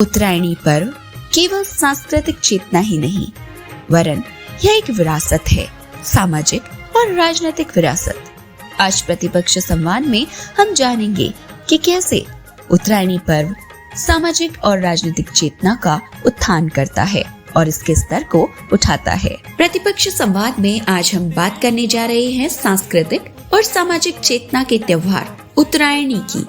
उत्तरायणी पर्व केवल सांस्कृतिक चेतना ही नहीं, वरन यह एक विरासत है, सामाजिक और राजनीतिक विरासत। आज प्रतिपक्ष संवाद में हम जानेंगे कि कैसे उत्तरायणी पर्व सामाजिक और राजनीतिक चेतना का उत्थान करता है और इसके स्तर को उठाता है। प्रतिपक्ष संवाद में आज हम बात करने जा रहे हैं सांस्कृतिक और सामाजिक चेतना के त्योहार उत्तरायणी की।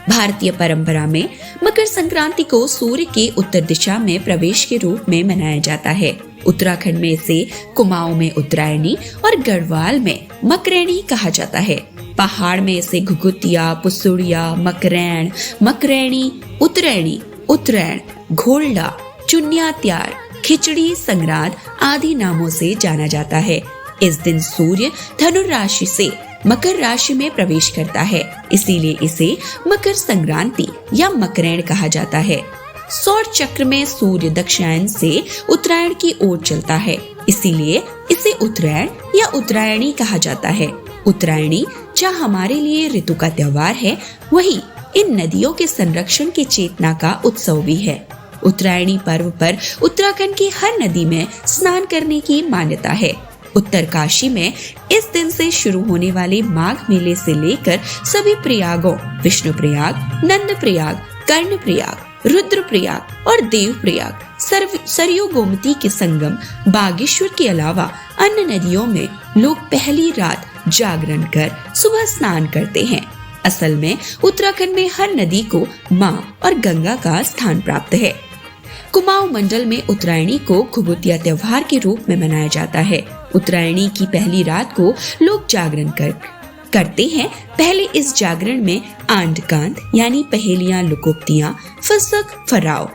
भारतीय परंपरा में मकर संक्रांति को सूर्य के उत्तर दिशा में प्रवेश के रूप में मनाया जाता है। उत्तराखंड में इसे कुमाऊं में उत्तरायणी और गढ़वाल में मकरैणी कहा जाता है। पहाड़ में इसे घुघुतिया, पुसुड़िया, मकरैण, मकरैणी, उत्तरायणी, उत्तरायण, घोलडा, चुन्यात्यार, खिचड़ी संग्रांद आदि नामों से जाना जाता है। इस दिन सूर्य धनु राशि से मकर राशि में प्रवेश करता है, इसीलिए इसे मकर संक्रांति या मकरैण कहा जाता है। सौर चक्र में सूर्य दक्षिणायन से उत्तरायण की ओर चलता है, इसीलिए इसे उत्तरायण या उत्तरायणी कहा जाता है। उत्तरायणी जहाँ हमारे लिए ऋतु का त्योहार है, वहीं इन नदियों के संरक्षण की चेतना का उत्सव भी है। उत्तरायणी पर्व पर उत्तराखंड की हर नदी में स्नान करने की मान्यता है। उत्तरकाशी में इस दिन से शुरू होने वाले माघ मेले से लेकर सभी प्रयागों विष्णु प्रयाग, नंद प्रयाग, कर्ण प्रयाग, रुद्र प्रयाग और देव प्रयाग, सरयू गोमती के संगम बागेश्वर के अलावा अन्य नदियों में लोग पहली रात जागरण कर सुबह स्नान करते हैं। असल में उत्तराखंड में हर नदी को माँ और गंगा का स्थान प्राप्त है। कुमाऊं मंडल में उत्तरायणी को घुघुतिया त्योहार के रूप में मनाया जाता है। उत्तरायणी की पहली रात को लोग जागरण करते हैं। पहले इस जागरण में आंड कांड यानी पहेलियां, लुकोक्तियां, फसक, फराव,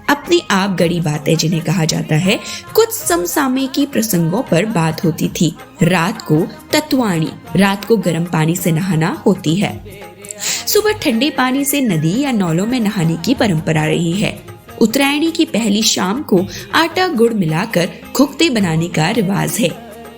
अपने आप गड़ी बातें जिन्हें कहा जाता है, कुछ समसामयिकी प्रसंगों पर बात होती थी। रात को तत्वाणी, रात को गर्म पानी से नहाना होती है। सुबह ठंडे पानी से नदी या नौलों में नहाने की परंपरा रही है। उत्तरायणी की पहली शाम को आटा गुड़ मिलाकर घुघते बनाने का रिवाज है।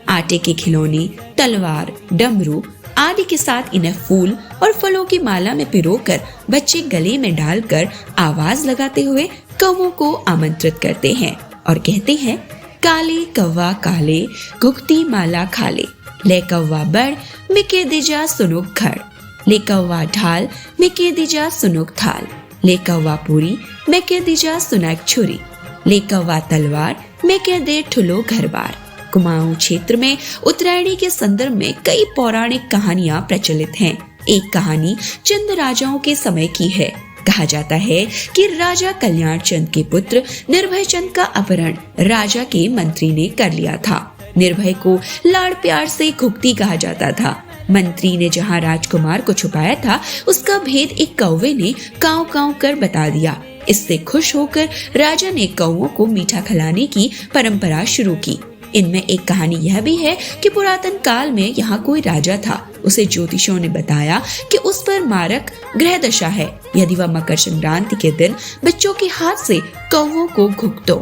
आटे के खिलौने, तलवार, डमरू आदि के साथ इन्हें फूल और फलों की माला में पिरोकर बच्चे गले में डालकर आवाज लगाते हुए कौवों को आमंत्रित करते हैं और कहते हैं, काले कौवा काले घुघती माला खाले, ले कौवा बड़ मिके दिजा सुनुक घर, ले कौवा ढाल मिके दिजा सुनुक थाल, ले कौवा पूरी मैं कह दीजा सुनाक छुरी, ले कौवा तलवार मैं कह दे ठुलो घर बार। कुमाऊं क्षेत्र में उत्तरायणी के संदर्भ में कई पौराणिक कहानियां प्रचलित हैं। एक कहानी चंद राजाओं के समय की है। कहा जाता है कि राजा कल्याण चंद के पुत्र निर्भय चंद का अपहरण राजा के मंत्री ने कर लिया था। निर्भय को लाड़ प्यार से घुघती कहा जाता था। मंत्री ने जहाँ राजकुमार को छुपाया था, उसका भेद एक कौवे ने काव काव कर बता दिया। इससे खुश होकर राजा ने कौवों को मीठा खिलाने की परंपरा शुरू की। इनमें एक कहानी यह भी है कि पुरातन काल में यहाँ कोई राजा था। उसे ज्योतिषियों ने बताया कि उस पर मारक ग्रह दशा है। यदि वह मकर संक्रांति के दिन बच्चों के हाथ से कौवों को घुघतों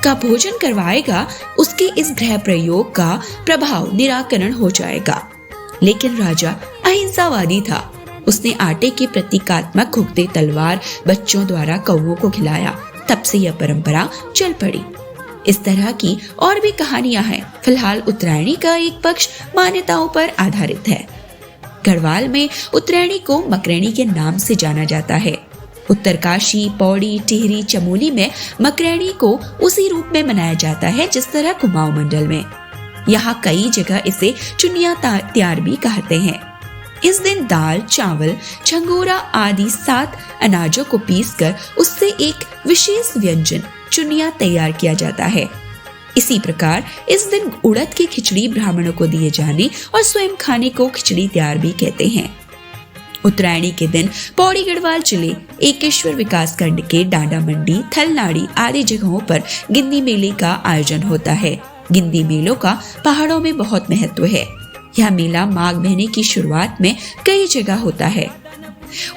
का भोजन करवाएगा, उसके इस ग्रह प्रयोग का प्रभाव निराकरण हो जाएगा। लेकिन राजा अहिंसावादी था। उसने आटे के प्रतीकात्मक घुघते तलवार बच्चों द्वारा कौवों को खिलाया। तब से यह परंपरा चल पड़ी। इस तरह की और भी कहानियां हैं। फिलहाल उत्तरायणी का एक पक्ष मान्यताओं पर आधारित है। गढ़वाल में उत्तरायणी को मकरैणी के नाम से जाना जाता है। उत्तरकाशी, पौड़ी, टिहरी, चमोली में मकरैणी को उसी रूप में मनाया जाता है जिस तरह कुमाऊं मंडल में। यहाँ कई जगह इसे चुन्यात्यार भी कहते हैं। इस दिन दाल, चावल, झंगोरा आदि 7 अनाजों को पीसकर उससे एक विशेष व्यंजन चुनिया तैयार किया जाता है। इसी प्रकार इस दिन उड़द की खिचड़ी ब्राह्मणों को दिए जाने और स्वयं खाने को खिचड़ी तैयार भी कहते हैं। उत्तरायणी के दिन पौड़ी गढ़वाल जिले एकेश्वर विकास खंड के डांडा मंडी, थलनाड़ी आदि जगहों पर गिंदी मेले का आयोजन होता है। गिंदी मेलों का पहाड़ों में बहुत महत्व है। यह मेला माघ महीने की शुरुआत में कई जगह होता है।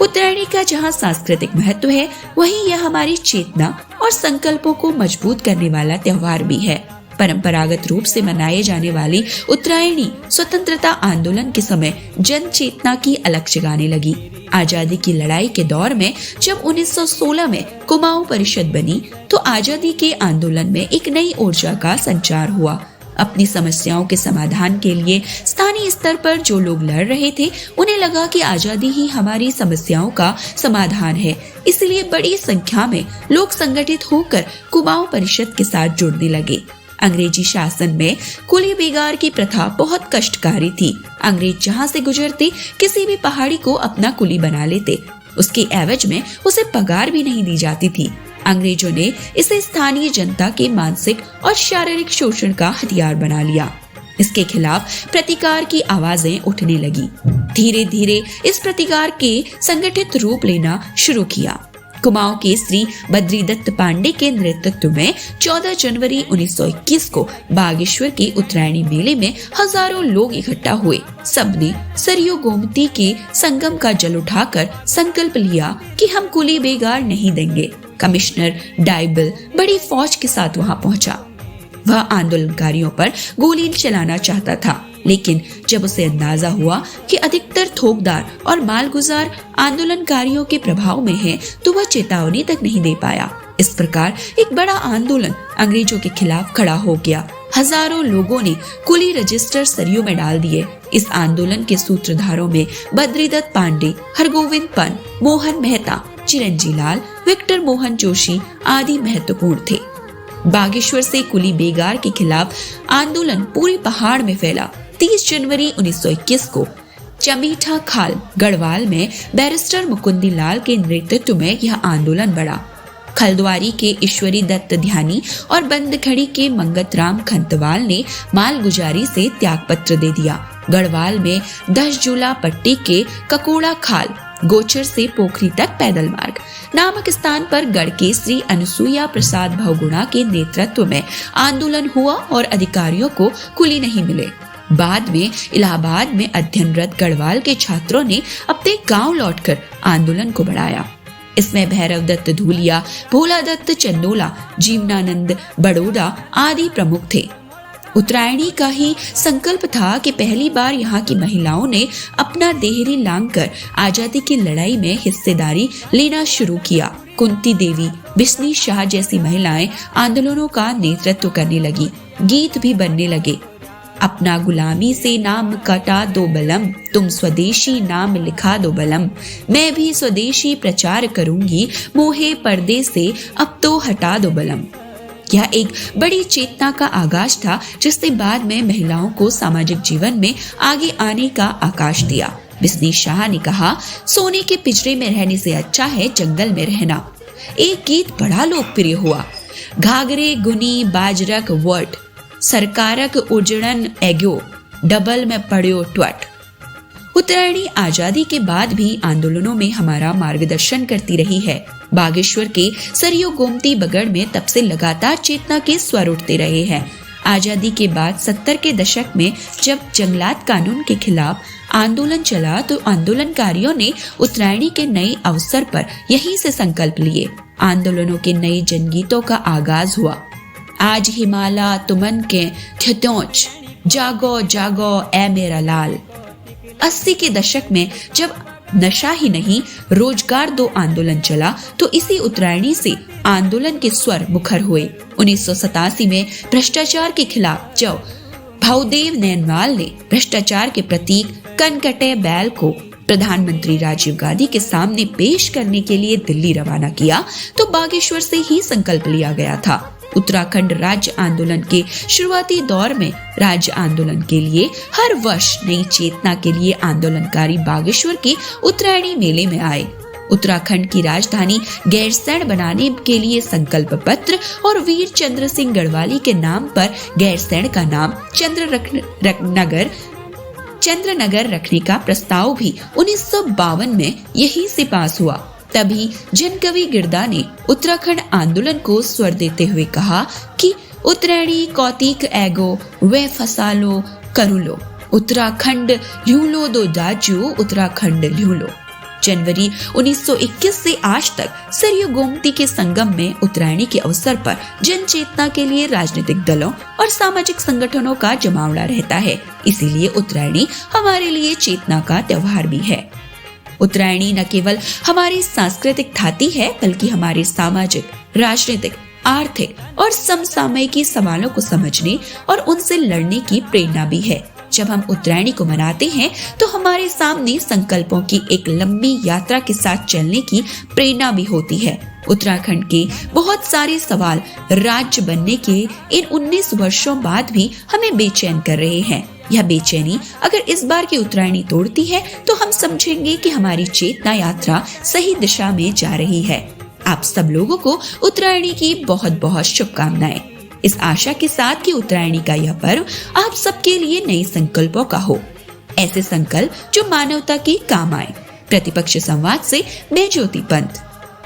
उत्तरायणी का जहाँ सांस्कृतिक महत्व है, वहीं यह हमारी चेतना और संकल्पों को मजबूत करने वाला त्योहार भी है। परंपरागत रूप से मनाए जाने वाली उत्तरायणी स्वतंत्रता आंदोलन के समय जन चेतना की अलख जगाने लगी। आजादी की लड़ाई के दौर में जब 1916 में कुमाऊं परिषद बनी तो आजादी के आंदोलन में एक नई ऊर्जा का संचार हुआ। अपनी समस्याओं के समाधान के लिए स्थानीय स्तर पर जो लोग लड़ रहे थे, उन्हें लगा कि आजादी ही हमारी समस्याओं का समाधान है। इसलिए बड़ी संख्या में लोग संगठित होकर कुमाऊं परिषद के साथ जुड़ने लगे। अंग्रेजी शासन में कुली बेगार की प्रथा बहुत कष्टकारी थी। अंग्रेज जहाँ से गुजरते किसी भी पहाड़ी को अपना कुली बना लेते। उसके एवज में उसे पगार भी नहीं दी जाती थी। अंग्रेजों ने इसे स्थानीय जनता के मानसिक और शारीरिक शोषण का हथियार बना लिया। इसके खिलाफ प्रतिकार की आवाजें उठने लगी। धीरे धीरे इस प्रतिकार के संगठित रूप लेना शुरू किया। कुमाऊं के श्री बद्रीदत्त पांडे के नेतृत्व में 14 जनवरी 1921 को बागेश्वर के उत्तरायणी मेले में हजारों लोग इकट्ठा हुए। सबने सरयू गोमती के संगम का जल उठाकर संकल्प लिया कि हम कुली बेगार नहीं देंगे। कमिश्नर डाइबल बड़ी फौज के साथ वहां पहुंचा। वह आंदोलनकारियों पर गोली चलाना चाहता था, लेकिन जब उसे अंदाजा हुआ कि अधिकतर थोकदार और मालगुजार आंदोलनकारियों के प्रभाव में हैं, तो वह चेतावनी तक नहीं दे पाया। इस प्रकार एक बड़ा आंदोलन अंग्रेजों के खिलाफ खड़ा हो गया। हजारों लोगों ने कुली रजिस्टर सरयू में डाल दिए। इस आंदोलन के सूत्रधारों में बद्रीदत्त पांडे, हरगोविंद पंत, मोहन मेहता, चिरंजी लाल, विक्टर मोहन जोशी आदि महत्वपूर्ण थे। बागेश्वर से कुली बेगार के खिलाफ आंदोलन पूरे पहाड़ में फैला। 30 जनवरी 1921 को चमीठा खाल गढ़वाल में बैरिस्टर मुकुंदी लाल के नेतृत्व में यह आंदोलन बढ़ा। खलद्वारी के ईश्वरी दत्त ध्यानी और बंदखड़ी के मंगतराम खंतवाल ने मालगुजारी से त्याग पत्र दे दिया। गढ़वाल में 10 जुला पट्टी के ककोड़ा खाल गोचर से पोखरी तक पैदल मार्ग नामक स्थान पर गढ़ के श्री अनुसुईया प्रसाद भवगुणा के नेतृत्व में आंदोलन हुआ और अधिकारियों को कुली नहीं मिले। बाद में इलाहाबाद में अध्ययनरत गढ़वाल के छात्रों ने अपने गांव लौटकर आंदोलन को बढ़ाया। इसमें भैरव दत्त धूलिया, भोला दत्त चंदोला, जीवनानंद बड़ोदा आदि प्रमुख थे। उत्तरायणी का ही संकल्प था कि पहली बार यहाँ की महिलाओं ने अपना देहरी लांग कर आजादी की लड़ाई में हिस्सेदारी लेना शुरू किया। कुंती देवी, बिस्नी शाह जैसी महिलाएं आंदोलनों का नेतृत्व करने लगी। गीत भी बनने लगे। अपना गुलामी से नाम कटा दो बलम, तुम स्वदेशी नाम लिखा दो बलम, मैं भी स्वदेशी प्रचार करूंगी, मोहे पर्दे से अब तो हटा दो बलम। यह एक बड़ी चेतना का आगाज था, जिसने बाद में महिलाओं को सामाजिक जीवन में आगे आने का आकाश दिया। बिस्नी शाह ने कहा, सोने के पिंजरे में रहने से अच्छा है जंगल में रहना। एक गीत बड़ा लोकप्रिय हुआ, घाघरे गुनी बाजरक वट, सरकारक उजड़न एग्यो, डबल में पड़ियो ट्वट। उत्तरायणी आजादी के बाद भी आंदोलनों में हमारा मार्गदर्शन करती रही है। बागेश्वर के सरयू गोमती बगड़ में तब से लगातार चेतना के स्वर उठते रहे हैं। आजादी के बाद 70 के दशक में जब जंगलात कानून के खिलाफ आंदोलन चला तो आंदोलनकारियों ने उत्तरायणी के नए अवसर पर यहीं से संकल्प लिए। आंदोलनों के नए जनगीतों का आगाज हुआ। आज हिमालय तुमन के थ्योच, जागो जागो ए मेरा लाल। 80 के दशक में जब नशा ही नहीं रोजगार दो आंदोलन चला तो इसी उत्तरायणी से आंदोलन के स्वर मुखर हुए। 1987 में भ्रष्टाचार के खिलाफ जब भाउदेव नैनवाल ने भ्रष्टाचार के प्रतीक कनकटे बैल को प्रधानमंत्री राजीव गांधी के सामने पेश करने के लिए दिल्ली रवाना किया तो बागेश्वर से ही संकल्प लिया गया था। उत्तराखंड राज्य आंदोलन के शुरुआती दौर में राज्य आंदोलन के लिए हर वर्ष नई चेतना के लिए आंदोलनकारी बागेश्वर के उत्तरायणी मेले में आए। उत्तराखंड की राजधानी गैरसैंण बनाने के लिए संकल्प पत्र और वीर चंद्र सिंह गढ़वाली के नाम पर गैरसैंण का नाम चंद्रनगर रखने का प्रस्ताव भी 1952 में यहीं से पास हुआ। तभी जनकवि गिरदा ने उत्तराखंड आंदोलन को स्वर देते हुए कहा कि उत्तरायणी कौतिक एगो वे फसालो करुलो, उत्तराखंड ल्यूलो दो दाजू, उत्तराखंड ल्यूलो। जनवरी 1921 से आज तक सरयू गोमती के संगम में उत्तरायणी के अवसर पर जन चेतना के लिए राजनीतिक दलों और सामाजिक संगठनों का जमावड़ा रहता है। इसीलिए उत्तरायणी हमारे लिए चेतना का त्योहार भी है। उत्तरायणी न केवल हमारी सांस्कृतिक थाती है, बल्कि हमारे सामाजिक, राजनीतिक, आर्थिक और समसामयिक सवालों को समझने और उनसे लड़ने की प्रेरणा भी है। जब हम उत्तरायणी को मनाते हैं तो हमारे सामने संकल्पों की एक लंबी यात्रा के साथ चलने की प्रेरणा भी होती है। उत्तराखंड के बहुत सारे सवाल राज्य बनने के इन 19 वर्षों बाद भी हमें बेचैन कर रहे हैं। यह बेचैनी अगर इस बार की उत्तरायणी तोड़ती है तो हम समझेंगे कि हमारी चेतना यात्रा सही दिशा में जा रही है। आप सब लोगों को उत्तरायणी की बहुत बहुत शुभकामनाएं। इस आशा के साथ कि उत्तरायणी का यह पर्व आप सबके लिए नए संकल्पों का हो, ऐसे संकल्प जो मानवता के काम आए। प्रतिपक्ष संवाद से मैं ज्योति पंत।